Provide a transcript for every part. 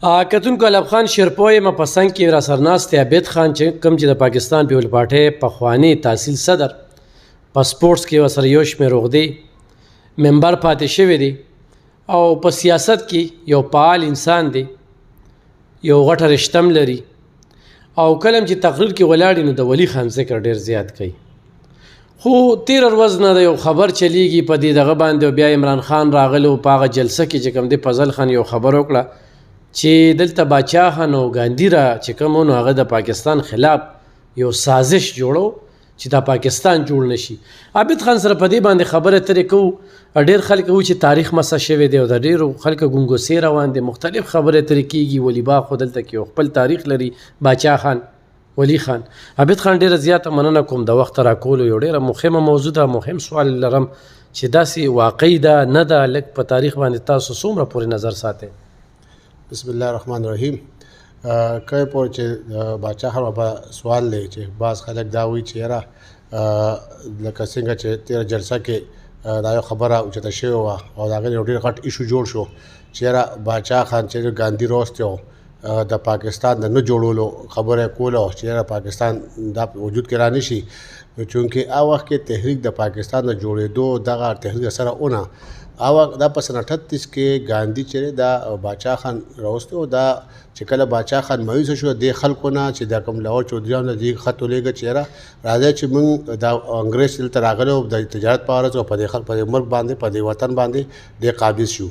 کتونکو الب خان شیرپوی ما پسند کې را سرناست عابد خان چې کوم چې د پاکستان پیپل پارټۍ پخوانی تحصیل صدر په سپورټس کې ورسره یو شمېر عقدې ممبر پاتې شوی دی او په سیاست کې یو فعال انسان دی، یو غټه رشته هم لري او کله چې تقریر کې ولاړ نو د ولی خان ذکر ډیر زیات کوي. خو تیر ورځ نه یو خبر چلیږي په دې دغه باندې، بیا عمران خان راغلو په هغه جلسه کې چې کوم دی فضل خان یو خبر وکړه چې دلته باچا خان او ګاندھی را چې کوم نو هغه د پاکستان خلاف یو سازش جوړو چې دا پاکستان جوړ نشي. عابد خان سره په دې باندې خبره ترې کوو، ډېر خلک وو چې تاریخ مسه شوی دی او د ډېرو خلکو ګونګوسې روان دي، مختلف خبره ترې کېږي. ولی با خو دلته کې خپل تاریخ لري باچا خان ولی خان. عابد خان ډېره زیاته مننه کوم د وخت راکولو، یو ډېره مهمه موضوع ده، مهم سوال لرم چې داسې واقعي ده نه ده، لږ په تاریخ باندې تاسو څومره پورې نظر ساتئ؟ بسم الله الرحمن الرحیم. کله پورې چې باچا خان بابا سوال دی چې بعض خلک دا وایي چې یاره لکه څنګه چې تېره جلسه کې دا یو خبره اوچته شوې وه او د هغې یو ډېر غټ ایشو جوړ شو چې یاره باچا خان چې ګاندھی راوستی و د پاکستان د نه جوړولو خبره کوله چې یاره پاکستان دا وجود کې را نه شي، نو چونکې هغه وخت کې تحریک د پاکستان د جوړېدو دغه تحریک سره اونه دا په سن 38 کې ګاندھی چې دا باچا خان راوستی و، دا چې کله باچا خان مایوس شو د خلکو نه چې دا کوم لاهور چودریان نه دی خط ولېږه چې یاره راځي چې موږ دا انګریز دلته راغلی او د تجارت په غرض او په دې خلک په دې ملک باندې په دې وطن باندې د قابض شو،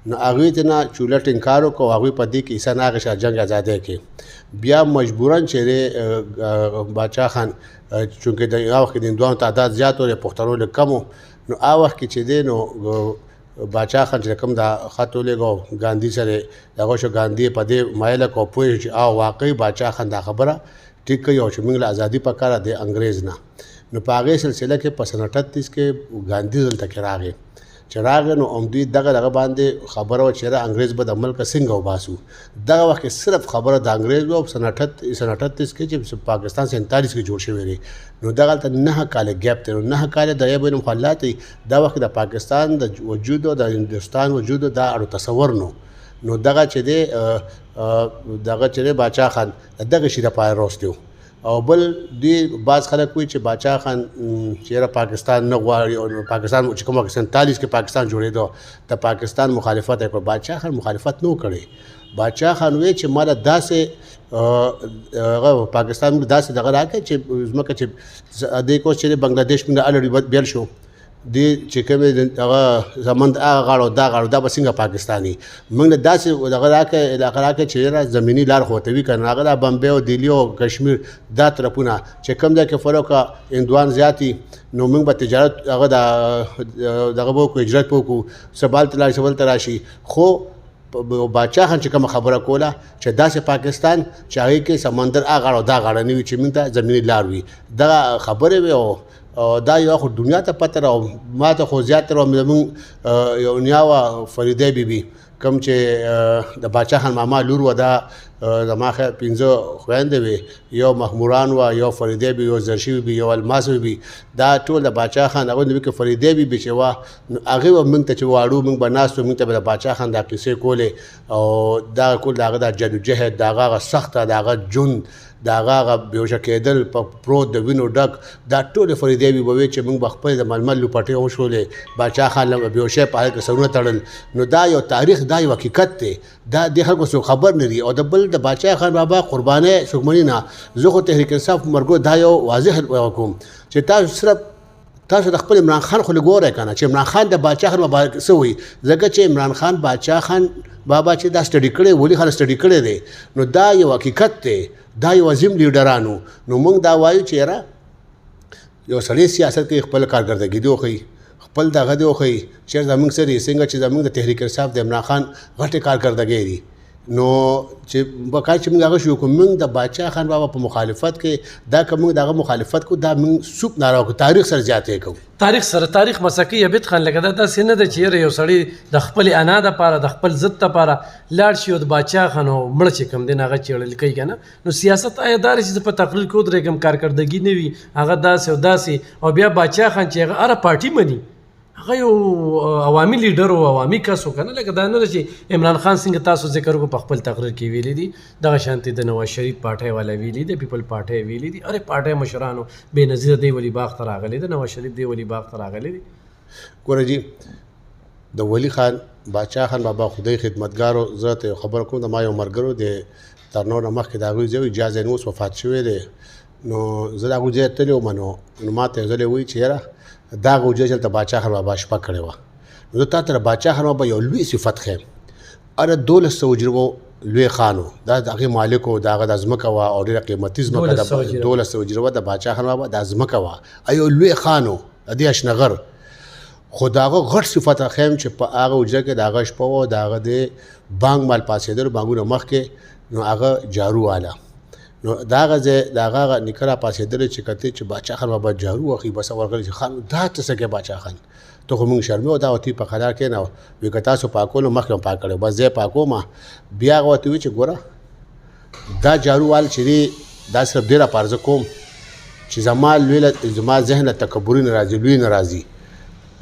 نو هغوی ته نه چوله ټینګار وکړو، هغوی په دې کې حصه نه اخیسته جنګ ازادۍ کې. بیا مجبورا چې باچا خان چونکې د هغه وخت کې د هندوانو تعداد زیات و د پښتنو لږ کم و، نو هغه وخت کې چې دی نو باچا خان چې کوم دا خط ولېږه ګاندھی سره دغه شو، ګاندھی په دې مایله کو پوه چې واقعي باچا خان دا خبره ټیک کوي او چې موږ له ازادي پکاره د انګریز نه. نو په هغې سلسله کې په سن 38 کې ګاندھی دلته کې راغی چې راغی نو دوی دغه باندې خبره وه چې انګریز به د ملکه څنګه وباسو. دغه وخت کې صرف خبره د انګریز وه. سن 38 کې چې پاکستان 47 کې جوړ شوی دی، نو دغلته 9 کاله ګیپ دی، نو 9 کاله د یو بین مخالفت دی. دا وخت د پاکستان د وجود او د هندوستان وجود دا اړو تصور نو دغه چې دی باچا خان دغه شي د پای راوستی و. او بل دی بعض خلک وایي چې باچا خان چېرې پاکستان نه غواړي او پاکستان چې کوم 47 کې پاکستان جوړېدو د پاکستان مخالفت یې کړ. باچا خان مخالفت نه کړی. باچا خان وایي چې ماله داسې پاکستان موږ داسې دغه راکړی چې ځمکه چې دې کوس چې بنګلادیش موږ الریډي بیل شو دی چې کومې هغه زمند هغه غاړو دا به څنګه پاکستاني موږ نه داسې دغه علاقه راکړی چې زمیني لار خو ته وي که نه هغه د بمبې او دهلي او کشمیر دا طرفونه چې کوم ځای کې فروغ هندوان زیاتي، نو موږ به تجارت هغه دغه به وکړو، هجرت به وکړو، سبال ته لاړ سبل ته راشي. خو باچا خان چې کومه خبره کوله چې داسې پاکستان چې هغې کې سمندر هغه غاړه دا غاړه نه وي چې موږ ته زمیني لار وي، دغه خبرې وې. او دا یو خو دنیا ته پته را ما ته خو زیاتره زموږ یو نیا وه فریده بیبي کوم چې د باچا خان ماما لور وه، دا زما خیال 5 خویندې وې، یو محموران وه، یو فریده بیبي، یو زرشي بیبي، یو الماس بیبي، دا ټول د باچا خان هغوی نوي کې فریده بیبي چې وه نو هغې به موږ ته چې واړو موږ به ناست وو، موږ ته به د باچا خان دا قصې کولې او دغه کول د هغه دا جدوجهد د هغه سخته د هغه ژوند د هغه بېهوشه کېدل په پروت د وینو ډک دا ټولې فریدې به وې چې موږ به خپل د ململ لوپټې وشولې، باچا خان له بېهوشۍ په حال کې سرونه تړل. نو دا یو تاریخ، دا یو حقیقت دی، دا د خلکو څوک خبر نه دي. او د بل د باچا خان بابا قربانۍ څوکمني نه زه خو تحریک انصاف مرګو دا یو واضح کوم چې تاسو د خپل عمران خان خو لګورئ که نه چې عمران خان د باچا خان بابا څه وایي، ځکه چې عمران خان باچا خان بابا چې دا سټډي کړی ولي خان سټډي کړی دی، نو دا یو حقیقت دی، دا یو عظیم لیډرانو. نو موږ دا وایو چې یاره یو سړی سیاست کې خپل کارکردګي دی وښیي، خپل دغه دی وښیي چې زموږ سره څنګه چې زموږ د تحریک انصاف د عمران خان غټې کارکردګۍ دي، نو چې بقا چې موږ هغه شو کوم موږ د باچا خان بابا په مخالفت کې دا که موږ دغه مخالفت کو دا موږ سوپ نارو کو تاریخ سره زیاتې کوو. تاریخ مسکی عابد خان لکه دا داسې نه ده چې یو سړی د خپل انا دپاره د خپل ضد دپاره لاړ شي او د باچا خان او مړه چې کوم دی هغه چېړل کوي که نه. نو سیاست آیا دا چې زه په تقریر کې ودرېږم کارکردګي نه وي هغه داسې او داسې، او بیا باچا خان چې هغه هره پارټي مني هغه یو عوامي لیډر او عوامي کس و که نه لکه دا نه ده چې عمران خان څنګه تاسو ذکر وکړو په خپل تقریر کې ویلي دي دغه شانتې د نواز شریف پارټۍ والا ویلي دي پیپل پارټۍ ویلي دي ارې پارټۍ مشرانو بېنظیره دی ولي باغ ته راغلی ده نواز شریف دی ولي باغ ته راغلی دي ګوره جي د ولی خان باچا خان بابا خدای خدمتګارو زه ته یو خبره کوم د ما یو ملګرو د ترنور نه مخکې د هغوی ځای اجازه یې اوس وفات شوی دی نو زه د هغوی ځای تللی وم نو ما ته یو ځل وایي چې یاره دا هغه ځای چې هلته باچا خان بابا شپه کړې وه نو زه تا ته د باچا خان بابا یو لوی صفت ښیم اره 1200 جربو لوی خانو دا د هغې مالک و د هغه د ځمکه وه او ډېره قیمتي ځمکه د 1200 جربه د باچا خان بابا دا ځمکه وه یو لوی خانو د دې اشنغر خو د هغه غټ صفت ښیم چې په هغه حجره کې د هغه شپه وه د هغه د بانک مال پاسېدل بانکونه مخکې نو هغه جارو والا نو دا هغه ځای د هغه نیکه را پاسېدلی چې کتې چې باچا خان بابا جارو واخلي بس ورغلی چې خان دا څه څه کوې باچا خان ته خو موږ شرمې و دا ورته په قرار کښېنه وایي که تاسو پاکولو مخکې هم پاک کړی بس ځای پاکوم بیا هغه ورته وایي چې ګوره دا جارو وال چې دی دا صرف دې راپاره زه کوم چې زما ذهن له تکبري نه راځي لوی نه راځي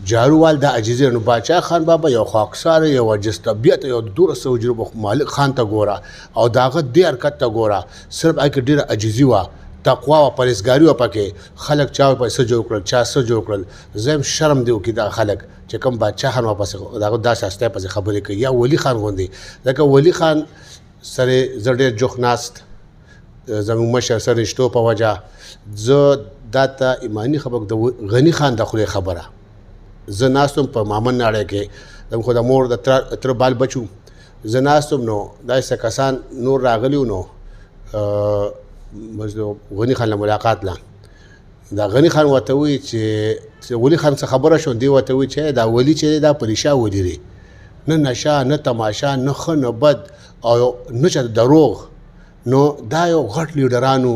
جارووال دا عجیزه نو باچا خان بابا یو خاکسار یو عجز طبیعت یو 1200 جربو مالک خان ته ګوره او داغه دې حرکت ته ګوره صرف هغې کې ډېره عجیزي وه تقوا وه پرهیزګاري وه پکې خلک چا پیسه جوړ کړل چا څه جوړ کړل زه هم شرم دی وکړي دغه خلک چې کوم باچا خان واپسې دغه داسې هستی پسې خبرې کوي یا ولی خان غوندې ځکه ولی خان سره زه ډېر جوخ ناست زموږ مشر سره رشتو په وجه زه دا ته ایماني خبره د غني خان د خولې خبره زه ناستم په مامن ناړی کې زموږ خو د مور د تره بال بچو زه ناستم نو داسې کسان نور راغلي وو نو غني خان له ملاقات له دا غني خان ورته وایي چې ولي خان څه خبره شو دی ورته وایي چې دا ولي چې دا په رښتیا ولي دی نه نشه نه تماشه نه ښه نه بد او نه چې دروغ نو دا یو غټ لیډرانو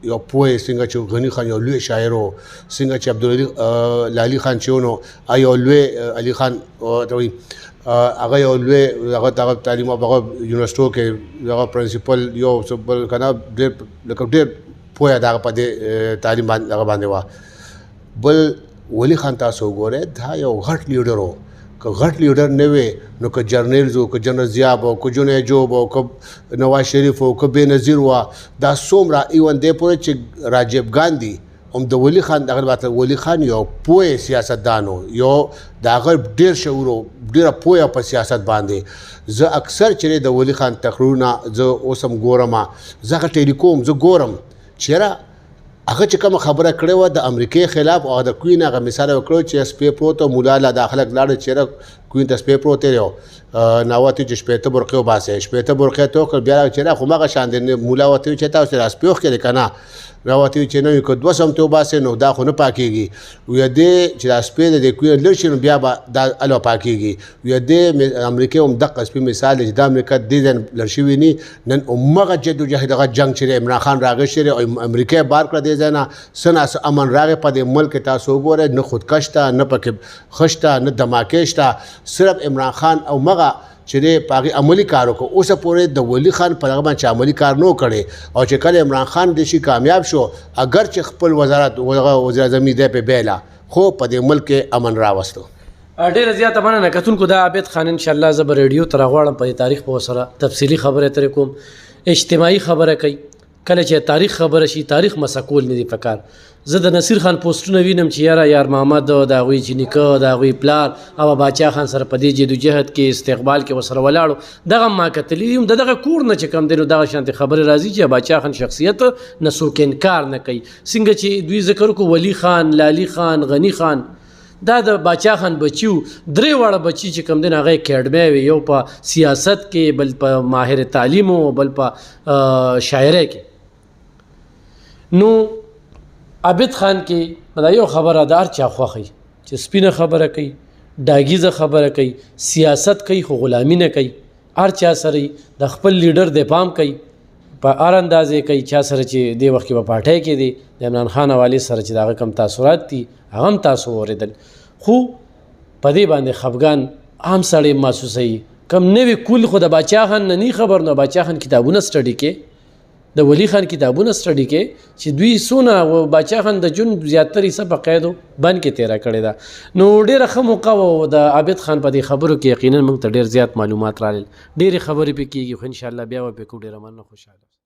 یو پوه څنګه چې غني خان یو لوی شاعر و څنګه چې عبدالعلي خان چې نو یو لوی علي خان ته وایي هغه یو لوی هغه تعلیم هغه یونیورسټو کې هغه پرنسپل یو بل که نه ډېر پوهه د هغه په دې تعلیم باندې هغه باندې وه بل ولي خان تاسو وګورئ دا یو غټ لیډر و که غټ لیډر نه وي نو که جرنیلز و که جنرال ضیاب و که جنید جوب و که نواز شریف و که بېنظیر و دا څومره ایون دې پورې چې راجیب ګاندي هم د ولی خان دغه باندې ولی خان یو پوه سیاستدان و یو د هغه ډېر شعور و ډېره پوهه په سیاست باندې زه اکثر چې د ولی خان تقریرونه زه اوس هم ګورم زه هغه ټیلیکوم زه ګورم چېرې هغه چې کومه خبره کړې وه د امریکې خلاف او د کوین هغه مثال وکړو چې سپی پروت او مولا له داخله لاړ چېرې کوین ته سپی پروت دی ناوته چې شپېته برقې وباسئ شپېته برقې ته وکړ بیا چېرې خو مغه شان دی مولا ورته چې تاسو سپی وکړئ که نه راوته چې نه که 200 ته وباسئ نو دا خو نه پاکېږي ویه دی چې دا سپی د کوین لړ شي نو بیا به دا الو پاکېږي ویه دی امریکې هم دقه سپی مثال دی چې د امریکا دې ځای لړ شوي ني نن همغه جدوجهد هغه جنګ چې عمران خان راغشتی دی او امریکا بار کړه دې ځای نه څه ناڅه امن راغی په دې ملک تاسو وګورئ نه خودکش ته نه پکې ښه شته نه دماکې شته صرف عمران خان او مغه چې دی په هغې عملي کار وکړو اوسه پورې د ولی خان په هغه باندې چې عملي کار نه کړی او چې کله عمران خان دې شي کامیاب شو اگر چې خپل وزارت وزیر اعظم دی په بیله خو په دې ملک کې امن راوستو ډېره زیاته مننه کتونکو دا عابد خان انشاءالله زه به ریډیو ته راغواړم په دې تاریخ په سره تفصیلي خبرې ترې کوم اجتماعي خبره کوي کله چې تاریخ خبره شي تاریخ مسکول نه دي پکار زه د نصیر خان پوسټونه وینم چې یار محمد د هغوی چې نیکه د هغوی پلار او باچا خان سره په دې جدوجهد کې استقبال کې ورسره ولاړو دغه ما کتلی یم دغه کور نه چې کم دی نو دغه شانتې خبرې راځي چې باچا خان شخصیت نه څوک انکار نه کوي څنګه چې دوی ذکر وکړو ولی خان لالي خان غني خان دا د باچا خان بچیو درې واړه بچي چې کم دی هغه اکیډمۍ وي یو په سیاست کې بل په ماهر تعلیم و بل په شاعرۍ کې نو عابد خان کې دا یو خبره دار چا خوښي چې سپینه خبره کوي ډاګیزه خبره کوي سیاست کوي خو غلامي نه کوي هر چا سره د خپل لیډر د پام کوي په هر اندازې کوي چا سره چې دې وخت کې په پارټۍ کې دی د عمران خان حوالې سره چې د هغه کم تاثرات دي هغه هم تاسو واورېدل خو په دې باندې خفګان عام سړی محسوسوي کم نوی کول خو د باچا خان نه نی خبر نو باچا خان کتابونه سټډي کې د ولی خان کتابونه سټډي کې چې دوی سونه باچا خان د جون زیاتره حصہ په قیدو بند کې تیرا کړی دا نو ډېره ښه موقع و د عابد خان په دې خبرو کې یقینا موږ ته ډېر زیات معلومات رالل ډېرې خبرې پې کېږي خو انشاءالله بیا به پې کو ډېره مننه خوشحاله